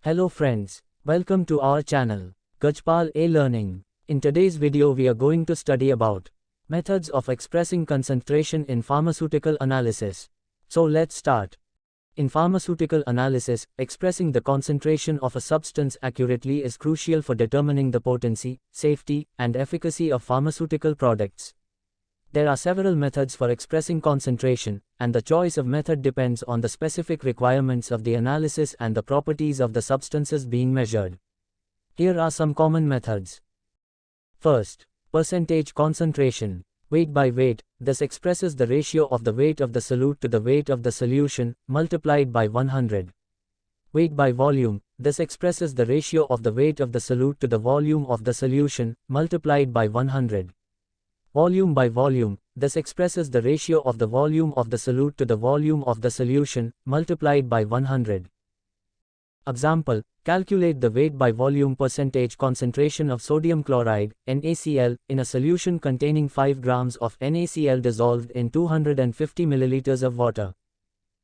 Hello friends, welcome to our channel, Gajpal A Learning. In today's video we are going to study about methods of expressing concentration in pharmaceutical analysis. So let's start. In pharmaceutical analysis, expressing the concentration of a substance accurately is crucial for determining the potency, safety, and efficacy of pharmaceutical products. There are several methods for expressing concentration, and the choice of method depends on the specific requirements of the analysis and the properties of the substances being measured. Here are some common methods. First, percentage concentration. Weight by weight, this expresses the ratio of the weight of the solute to the weight of the solution, multiplied by 100. Weight by volume, this expresses the ratio of the weight of the solute to the volume of the solution, multiplied by 100. Volume by volume, this expresses the ratio of the volume of the solute to the volume of the solution, multiplied by 100. Example, calculate the weight by volume percentage concentration of sodium chloride, NaCl, in a solution containing 5 grams of NaCl dissolved in 250 milliliters of water.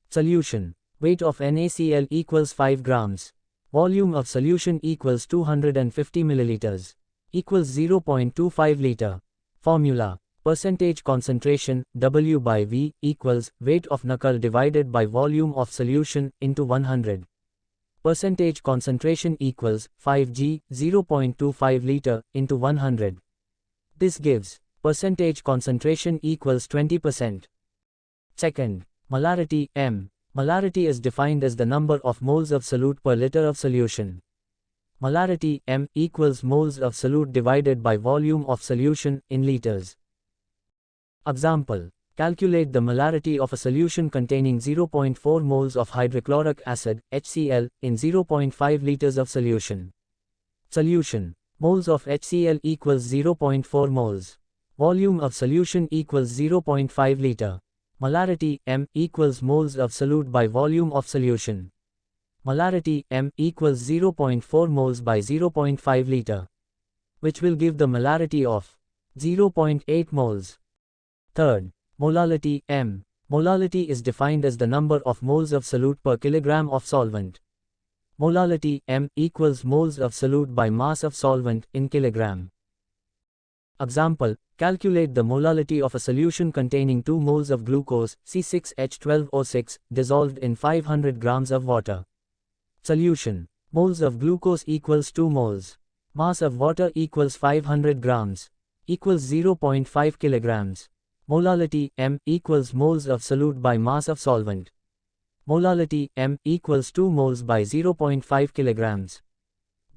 Solution. Weight of NaCl equals 5 grams. Volume of solution equals 250 milliliters. Equals 0.25 liter. Formula. Percentage concentration, W by V, equals weight of nacl divided by volume of solution, into 100. Percentage concentration equals 5g, 0.25 liter, into 100. This gives percentage concentration equals 20%. Second, molarity, M. Molarity is defined as the number of moles of solute per liter of solution. Molarity, M, equals moles of solute divided by volume of solution, in liters. Example, calculate the molarity of a solution containing 0.4 moles of hydrochloric acid, HCl, in 0.5 liters of solution. Solution. Moles of HCl equals 0.4 moles. Volume of solution equals 0.5 liter. Molarity, M, equals moles of solute by volume of solution. Molarity, M, equals 0.4 moles by 0.5 liter, which will give the molarity of 0.8 moles. Third, molality, M. Molality is defined as the number of moles of solute per kilogram of solvent. Molality, M, equals moles of solute by mass of solvent, in kilogram. Example, calculate the molality of a solution containing 2 moles of glucose, C6H12O6, dissolved in 500 grams of water. Solution. Moles of glucose equals 2 moles. Mass of water equals 500 grams. Equals 0.5 kilograms. Molality, M, equals moles of solute by mass of solvent. Molality, M, equals 2 moles by 0.5 kilograms.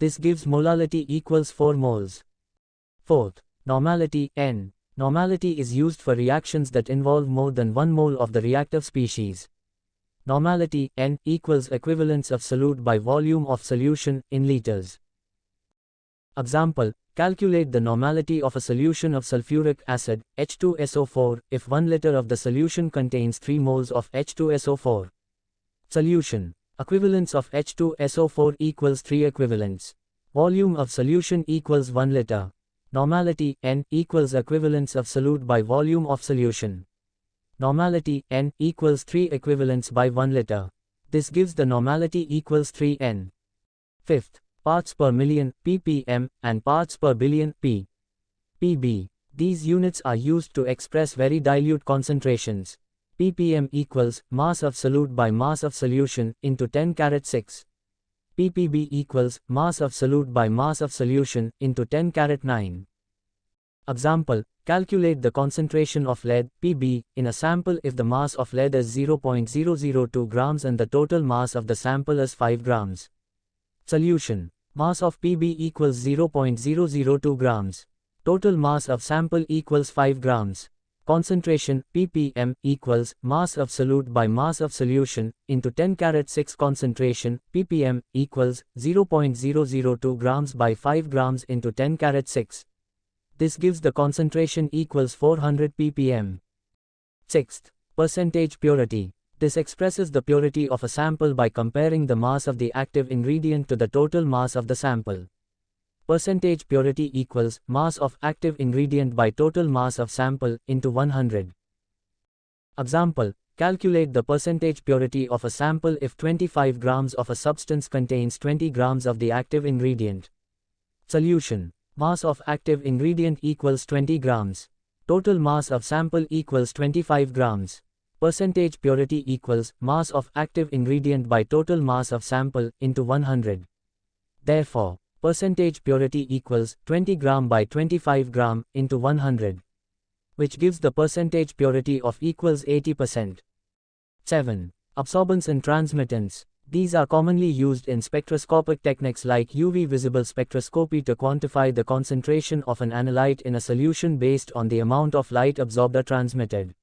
This gives molality equals 4 moles. Fourth, normality, N. Normality is used for reactions that involve more than 1 mole of the reactive species. Normality, N, equals equivalence of solute by volume of solution, in liters. Example, calculate the normality of a solution of sulfuric acid, H2SO4, if 1 liter of the solution contains 3 moles of H2SO4. Solution. Equivalence of H2SO4 equals 3 equivalents. Volume of solution equals 1 liter. Normality, N, equals equivalence of solute by volume of solution. Normality, N, equals 3 equivalents by 1 liter. This gives the normality equals 3N. Fifth, parts per million, ppm, and parts per billion, pb. These units are used to express very dilute concentrations. ppm equals mass of solute by mass of solution, into 10^6. ppb equals mass of solute by mass of solution, into 10^9. Example, calculate the concentration of lead, Pb, in a sample if the mass of lead is 0.002 grams and the total mass of the sample is 5 grams. Solution. Mass of Pb equals 0.002 grams. Total mass of sample equals 5 grams. Concentration, ppm, equals mass of solute by mass of solution, into 10^6. Concentration, ppm, equals 0.002 grams by 5 grams into 10^6. This gives the concentration equals 400 ppm. Sixth, percentage purity. This expresses the purity of a sample by comparing the mass of the active ingredient to the total mass of the sample. Percentage purity equals mass of active ingredient by total mass of sample, into 100. Example, Calculate the percentage purity of a sample if 25 grams of a substance contains 20 grams of the active ingredient. Solution. Mass of active ingredient equals 20 grams. Total mass of sample equals 25 grams. Percentage purity equals mass of active ingredient by total mass of sample into 100. Therefore, percentage purity equals 20 gram by 25 gram into 100, which gives the percentage purity of equals 80%. 7. Absorbance and transmittance. These are commonly used in spectroscopic techniques like UV visible spectroscopy to quantify the concentration of an analyte in a solution based on the amount of light absorbed or transmitted.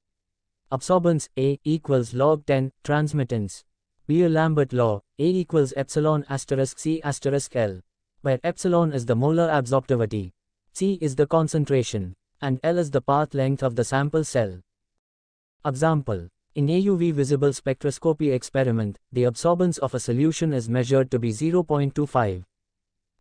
Absorbance A equals log 10, transmittance Beer-Lambert law, A equals epsilon asterisk C asterisk L, where epsilon is the molar absorptivity, C is the concentration, and L is the path length of the sample cell. Example. In UV visible spectroscopy experiment, the absorbance of a solution is measured to be 0.25.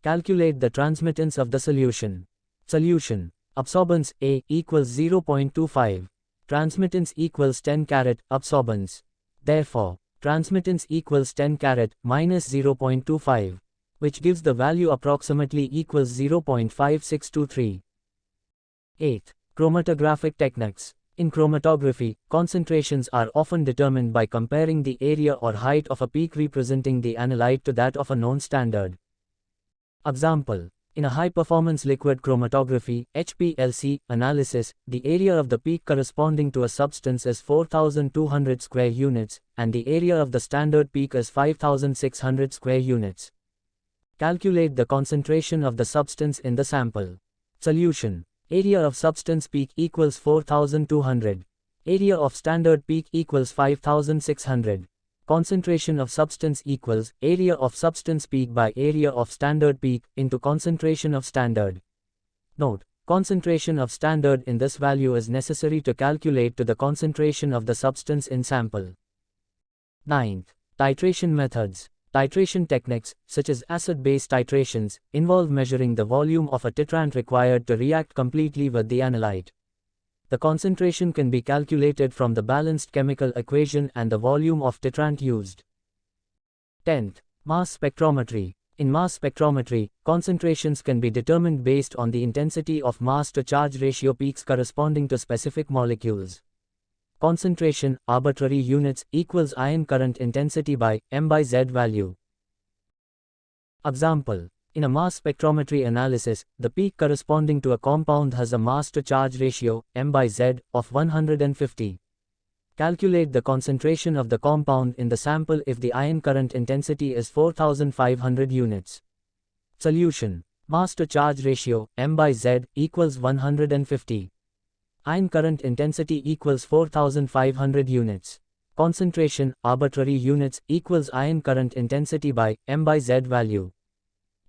Calculate the transmittance of the solution. Solution. Absorbance A equals 0.25. Transmittance equals 10 carat absorbance. Therefore, transmittance equals 10 carat minus 0.25, which gives the value approximately equals 0.5623. 8. Chromatographic techniques. In chromatography, concentrations are often determined by comparing the area or height of a peak representing the analyte to that of a known standard. Example. In a high-performance liquid chromatography (HPLC) analysis, the area of the peak corresponding to a substance is 4,200 square units, and the area of the standard peak is 5,600 square units. Calculate the concentration of the substance in the sample. Solution. Area of substance peak equals 4,200. Area of standard peak equals 5,600. Concentration of substance equals area of substance peak by area of standard peak into concentration of standard. Note, concentration of standard in this value is necessary to calculate to the concentration of the substance in sample. 9th. Titration methods. Titration techniques, such as acid-base titrations, involve measuring the volume of a titrant required to react completely with the analyte. The concentration can be calculated from the balanced chemical equation and the volume of titrant used. 10th. Mass spectrometry. In mass spectrometry, concentrations can be determined based on the intensity of mass to charge ratio peaks corresponding to specific molecules. Concentration, arbitrary units, equals ion current intensity by m by z value. Example. In a mass spectrometry analysis, the peak corresponding to a compound has a mass to charge ratio, m by z, of 150. Calculate the concentration of the compound in the sample if the ion current intensity is 4,500 units. Solution. Mass to charge ratio, m by z, equals 150. Ion current intensity equals 4,500 units. Concentration, arbitrary units, equals ion current intensity by m by z value.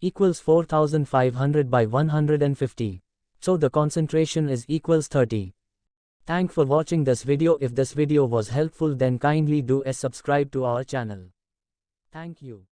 Equals 4,500 by 150. So the concentration is equals 30. Thanks for watching this video. If this video was helpful, then kindly do subscribe to our channel. Thank you.